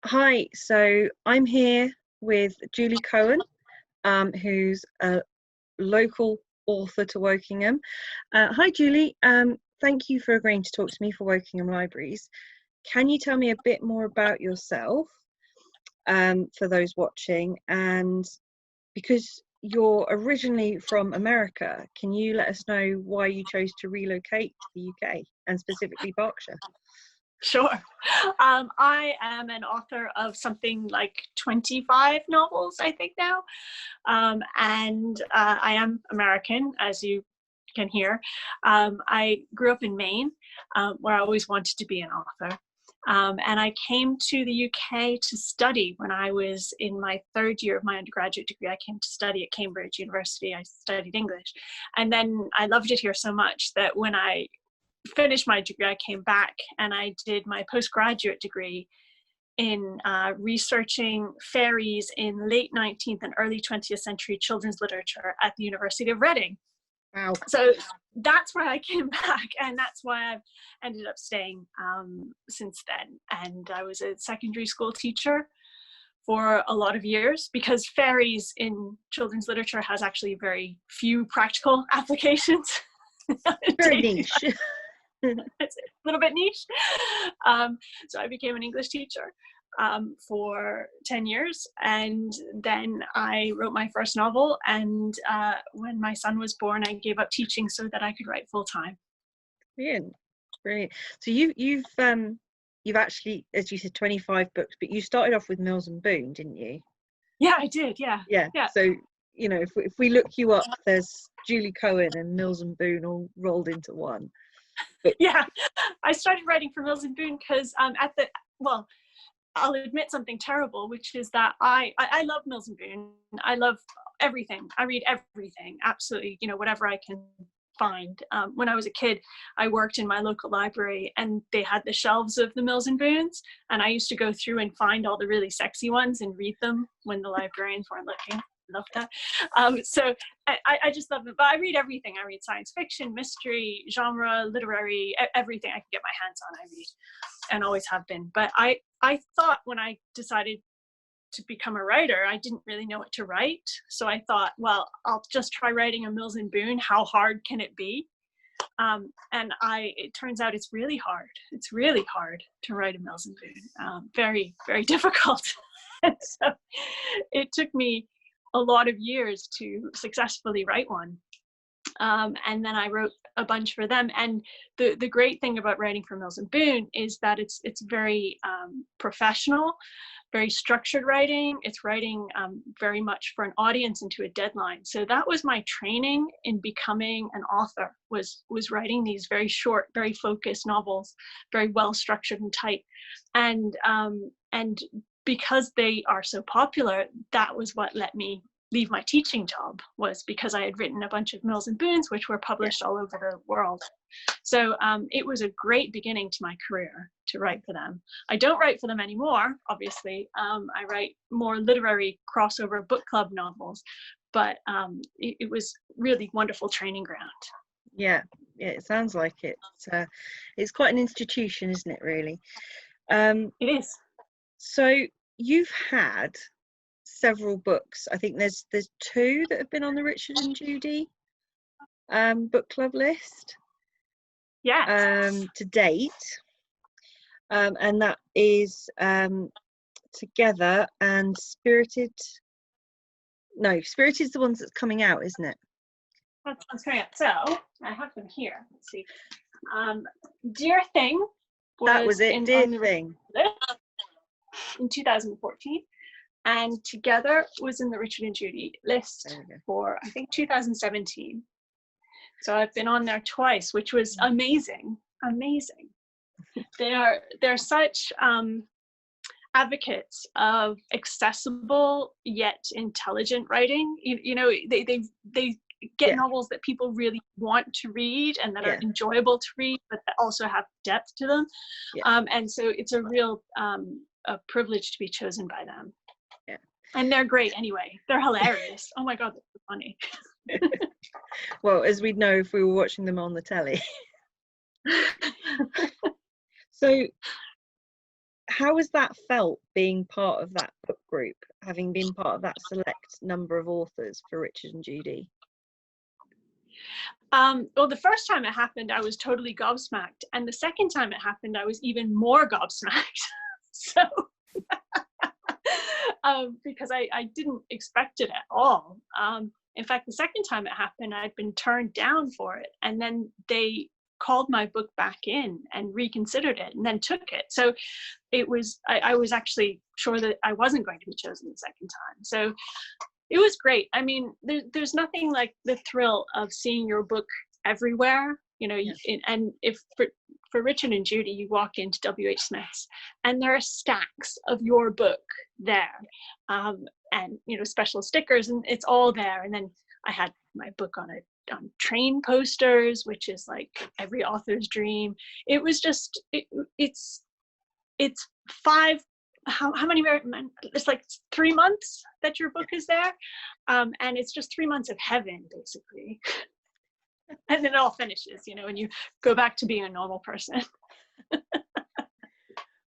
Hi, so I'm here with Julie Cohen, who's a local author to Wokingham. Hi, Julie. Thank you for agreeing to talk to me for Wokingham Libraries. Can you tell me a bit more about yourself, for those watching? And because you're originally from America, can you let us know why you chose to relocate to the UK and specifically Berkshire? Sure. I am an author of something like 25 novels, I think now. And I am American, as you can hear. I grew up in Maine, where I always wanted to be an author. And I came to the UK to study when I was in my third year of my undergraduate degree. I came to study at Cambridge University. I studied English. And then I loved it here so much that when I finished my degree, I came back and I did my postgraduate degree in researching fairies in late 19th and early 20th century children's literature at the University of Reading. Wow. So that's where I came back, and that's why I've ended up staying since then. And I was a secondary school teacher for a lot of years, because fairies in children's literature has actually very few practical applications. Very niche. It's a little bit niche. So I became an English teacher for 10 years, and then I wrote my first novel, and when my son was born, I gave up teaching so that I could write full time. Brilliant. So you've actually, as you said, 25 books, but you started off with Mills and Boon, didn't you? Yeah, I did. Yeah. So if we look you up, there's Julie Cohen and Mills and Boon all rolled into one. Yeah, I started writing for Mills and Boon because I'll admit something terrible, which is that I love Mills and Boon. I love everything. I read everything, absolutely, whatever I can find. When I was a kid, I worked in my local library, and they had the shelves of the Mills and Boons, and I used to go through and find all the really sexy ones and read them when the librarians weren't looking. Love that. So I just love it. But I read everything. I read science fiction, mystery, genre, literary, everything I can get my hands on, I read, and always have been. But I thought when I decided to become a writer, I didn't really know what to write. So I thought, well, I'll just try writing a Mills and Boon. How hard can it be? It turns out it's really hard. It's really hard to write a Mills and Boon. Very, very difficult. And so it took me a lot of years to successfully write one. And then I wrote a bunch for them. And the great thing about writing for Mills and Boon is that it's very professional, very structured writing. It's writing very much for an audience and to a deadline. So that was my training in becoming an author, was writing these very short, very focused novels, very well structured and tight. And because they are so popular, that was what let me leave my teaching job, was because I had written a bunch of Mills and Boons, which were published all over the world. So it was a great beginning to my career to write for them. I don't write for them anymore, obviously. I write more literary crossover book club novels, but it was really wonderful training ground. Yeah, it sounds like it. It's quite an institution, isn't it, really? It is. So you've had several books. I think there's two that have been on the Richard and Judy book club list. Yeah. To date, and that is Together and Spirited. No, Spirited's the ones that's coming out, isn't it? That's coming out. So I have them here. Let's see. Dear Thing. That was it. Dear Thing. In 2014. And Together was in the Richard and Judy list for, I think, 2017. So I've been on there twice, which was amazing. They're such advocates of accessible yet intelligent writing. They get novels that people really want to read and that are enjoyable to read, but that also have depth to them. And so it's a real a privilege to be chosen by them. Yeah. And they're great anyway. They're hilarious. Oh my God, they're so funny. Well, as we'd know if we were watching them on the telly. So how has that felt, being part of that book group, having been part of that select number of authors for Richard and Judy? Well, the first time it happened, I was totally gobsmacked. And the second time it happened, I was even more gobsmacked. So, because I didn't expect it at all. In fact, the second time it happened, I'd been turned down for it. And then they called my book back in and reconsidered it and then took it. So it was, I was actually sure that I wasn't going to be chosen the second time. So it was great. I mean, there's nothing like the thrill of seeing your book everywhere, you know. Yes. And if for Richard and Judy, you walk into WH Smith's and there are stacks of your book there, and you know, special stickers, and it's all there. And then I had my book on train posters, which is like every author's dream. It was just it's 5. How many? It's like 3 months that your book is there, and it's just 3 months of heaven, basically. And then it all finishes, you know, and you go back to being a normal person.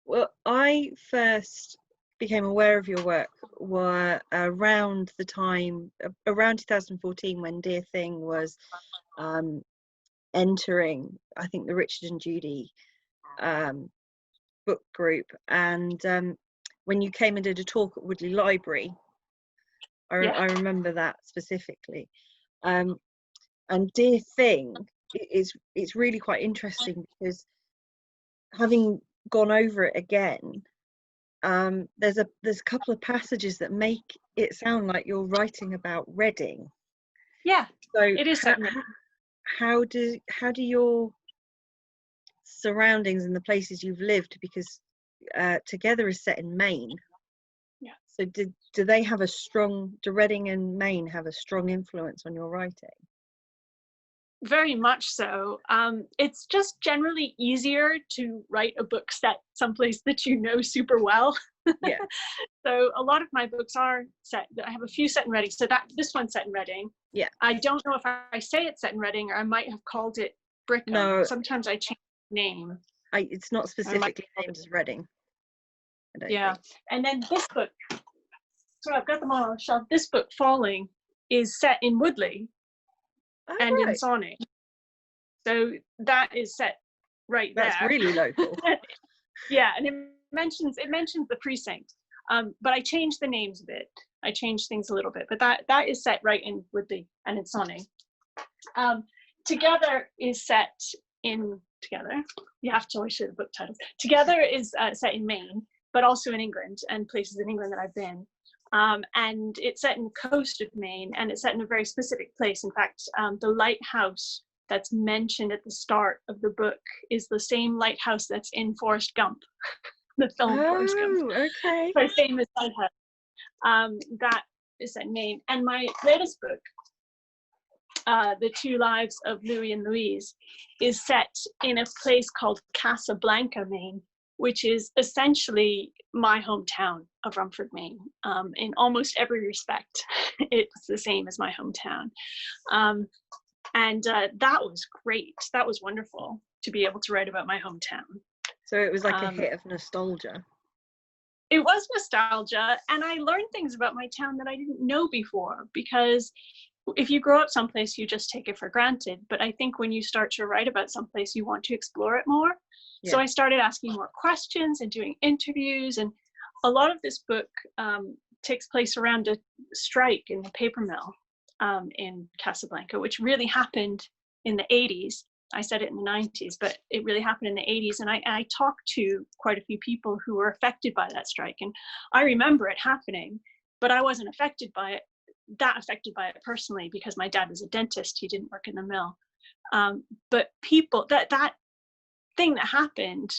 Well, I first became aware of your work were around 2014, when Dear Thing was entering, I think, the Richard and Judy book group, and when you came and did a talk at Woodley Library, I remember that specifically. And Dear Thing it's really quite interesting, because having gone over it again, there's a couple of passages that make it sound like you're writing about Reading. Yeah, so it is. How do your surroundings and the places you've lived, because Together is set in Maine. Yeah. So do Reading and Maine have a strong influence on your writing? Very much so. It's just generally easier to write a book set someplace that you know super well. Yeah. So a lot of my books are set. I have a few set in Reading. So this one's set in Reading. Yeah. I don't know if I say it's set in Reading, or I might have called it Brickham. No. Sometimes I change the name. It's not specifically named as Reading. Yeah. And then this book, so I've got them all on the shelf. This book, Falling, is set in Woodley. Oh, and right. in Sonning. So that is set right there. That's really local. Yeah, and it mentions the precinct, but I changed the names a bit. I changed things a little bit, but that is set right in Woodley and in Sonning. Together is set in Together. You have to always show the book titles. Together is set in Maine, but also in England and places in England that I've been. And it's set in the coast of Maine, and it's set in a very specific place. In fact, the lighthouse that's mentioned at the start of the book is the same lighthouse that's in Forrest Gump, the film Forrest Gump. Oh, okay. Very famous lighthouse. That is set in Maine. And my latest book, The Two Lives of Louis and Louise, is set in a place called Casablanca, Maine, which is essentially my hometown of Rumford, Maine. In almost every respect, it's the same as my hometown. And that was great. That was wonderful to be able to write about my hometown. So it was like a hit of nostalgia. It was nostalgia, and I learned things about my town that I didn't know before, because if you grow up someplace, you just take it for granted. But I think when you start to write about someplace, you want to explore it more. Yeah. So I started asking more questions and doing interviews, and a lot of this book takes place around a strike in the paper mill in Casablanca, which really happened in the 80s. I said it in the 90s, but it really happened in the 80s. And I talked to quite a few people who were affected by that strike. And I remember it happening, but I wasn't affected by it personally, because my dad was a dentist. He didn't work in the mill. But people, that thing that happened,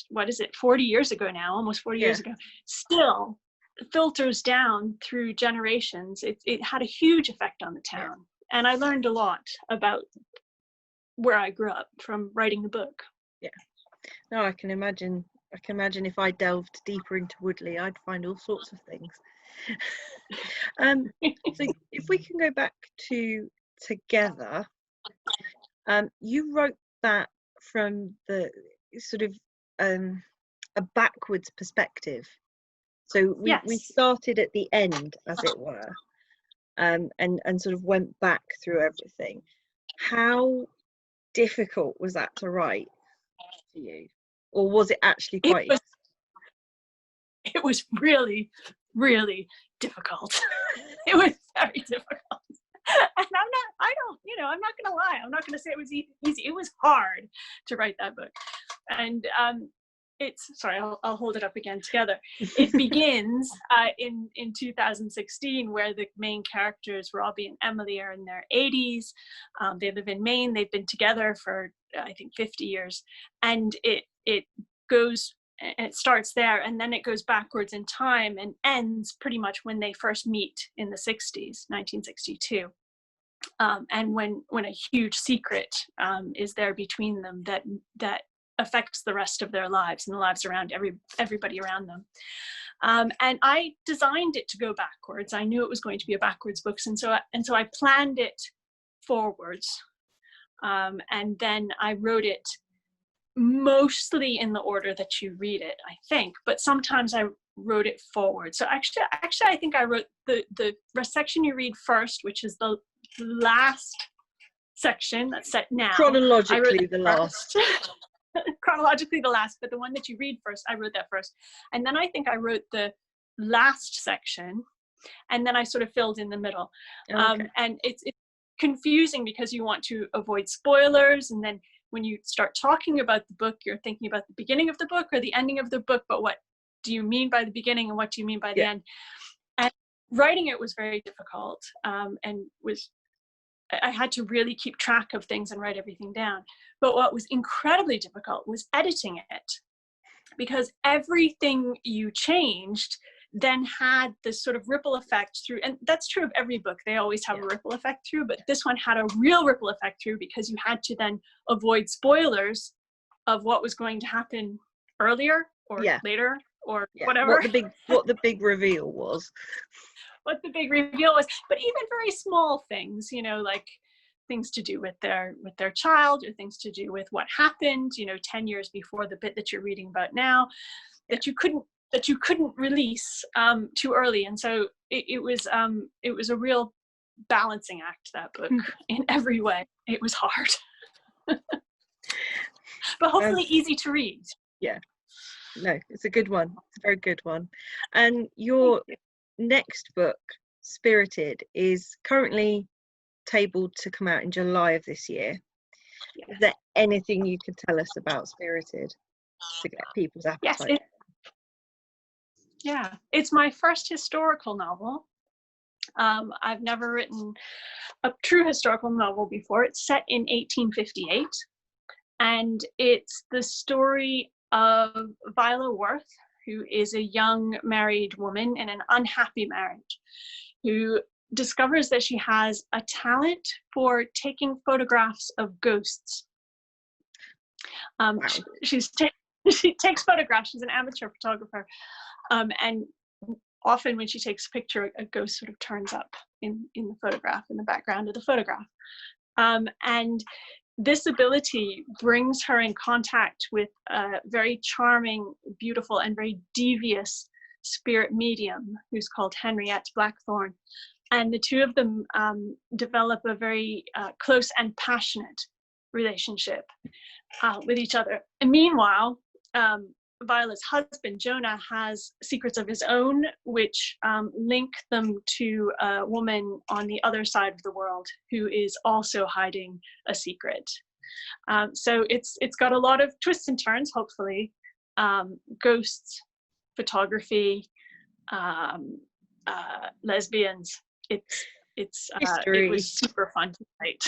40 years ago now, almost 40 years ago, still filters down through generations. It had a huge effect on the town. And I learned a lot about where I grew up from writing the book. Yeah. No, I can imagine if I delved deeper into Woodley, I'd find all sorts of things. So if we can go back to Together, you wrote that from the sort of a backwards perspective. So we Yes. started at the end, as it were, and sort of went back through everything. How difficult was that to write for you, or was it actually quite It was really, really difficult. It was very difficult. And I'm not going to lie. I'm not going to say it was easy. It was hard to write that book. And sorry, I'll hold it up again together. It begins in 2016, where the main characters, Robbie and Emily, are in their 80s. They live in Maine. They've been together for, I think, 50 years. And it goes, and it starts there, and then it goes backwards in time and ends pretty much when they first meet in the 60s, 1962. And when a huge secret is there between them that affects the rest of their lives and the lives around everybody around them. And I designed it to go backwards. I knew it was going to be a backwards book, and so I planned it forwards, and then I wrote it mostly in the order that you read it, I think, but sometimes I wrote it forward. So actually I think I wrote the section you read first, which is the last section that's set now. Chronologically the last. Chronologically the last, but the one that you read first, I wrote that first. And then I think I wrote the last section, and then I sort of filled in the middle. Okay. And it's confusing because you want to avoid spoilers, and then when you start talking about the book, you're thinking about the beginning of the book or the ending of the book, but what do you mean by the beginning and what do you mean by the end? And writing it was very difficult, and I had to really keep track of things and write everything down. But what was incredibly difficult was editing it, because everything you changed then had this sort of ripple effect through, and that's true of every book. They always have a ripple effect through, but this one had a real ripple effect through, because you had to then avoid spoilers of what was going to happen earlier or later or whatever. What the big reveal was. What the big reveal was, but even very small things, like things to do with their child, or things to do with what happened, 10 years before the bit that you're reading about now, that you couldn't release too early. And so it was a real balancing act, that book, in every way. It was hard. But hopefully easy to read. Yeah. No, it's a good one. It's a very good one. And your next book, Spirited, is currently tabled to come out in July of this year. Is there anything you could tell us about Spirited to get people's appetite? Yes, it's my first historical novel. I've never written a true historical novel before. It's set in 1858, and it's the story of Viola Worth, who is a young married woman in an unhappy marriage, who discovers that she has a talent for taking photographs of ghosts. Wow. She takes photographs. She's an amateur photographer, and often when she takes a picture, a ghost sort of turns up in the photograph, in the background of the photograph. And this ability brings her in contact with a very charming, beautiful, and very devious spirit medium who's called Henriette Blackthorne. And the two of them develop a very close and passionate relationship with each other. And meanwhile, Viola's husband, Jonah, has secrets of his own, which link them to a woman on the other side of the world who is also hiding a secret. So it's got a lot of twists and turns, hopefully. Ghosts, photography, lesbians. It was super fun to write.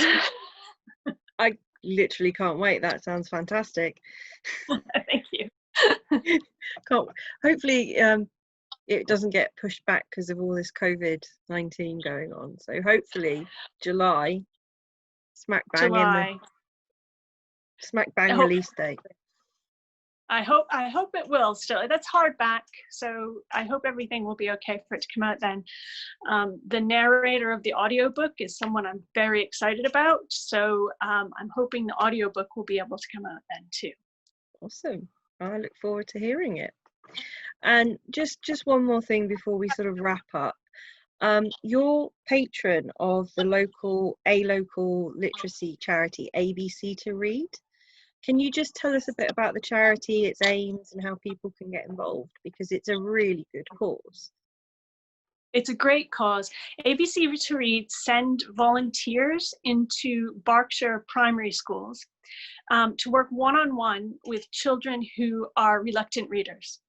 I literally can't wait. That sounds fantastic. Thank you. Hopefully it doesn't get pushed back because of all this COVID-19 going on. So hopefully July, smack bang release date. I hope it will still. That's hardback, so I hope everything will be okay for it to come out then. The narrator of the audiobook is someone I'm very excited about, so I'm hoping the audiobook will be able to come out then too. Awesome. I look forward to hearing it. And just one more thing before we sort of wrap up. You're patron of the local literacy charity ABC to Read. Can you just tell us a bit about the charity, its aims, and how people can get involved? Because it's a really good cause. It's a great cause. ABC to Read send volunteers into Berkshire primary schools to work one-on-one with children who are reluctant readers.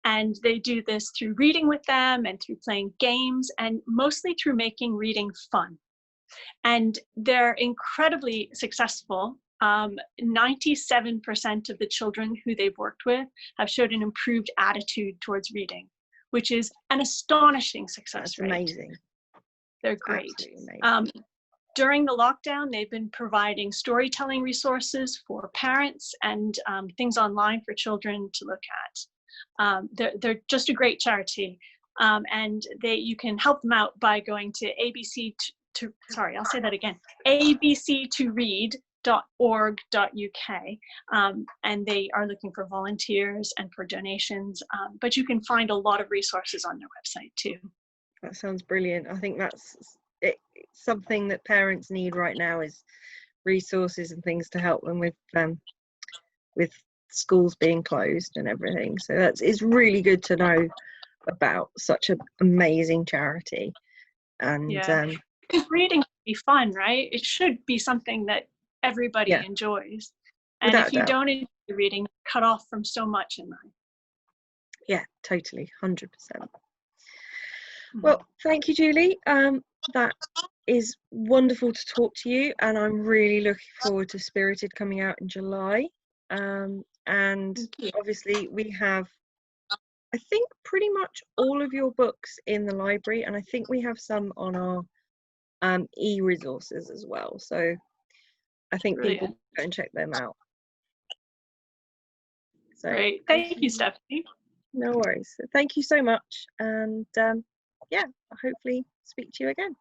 And they do this through reading with them and through playing games, and mostly through making reading fun. And they're incredibly successful. 97% of the children who they've worked with have showed an improved attitude towards reading, which is an astonishing success rate. Amazing. They're great. During the lockdown, they've been providing storytelling resources for parents and things online for children to look at. They're just a great charity, and you can help them out by going to abc2read.org.uk, and they are looking for volunteers and for donations, but you can find a lot of resources on their website too. That sounds brilliant. I think that's something that parents need right now, is resources and things to help them with schools being closed and everything. So it's really good to know about such an amazing charity. And because reading should be fun, right? It should be something that everybody enjoys. And without if you doubt. don't enjoy reading, you're cut off from so much in life. Yeah, totally, 100%. Well, thank you, Julie. That is wonderful to talk to you, and I'm really looking forward to Spirited coming out in July. And obviously we have, I think, pretty much all of your books in the library, and I think we have some on our e-resources as well. So I think people can go and check them out. So, great. Thank you, Stephanie. No worries. Thank you so much. And yeah, I'll hopefully speak to you again.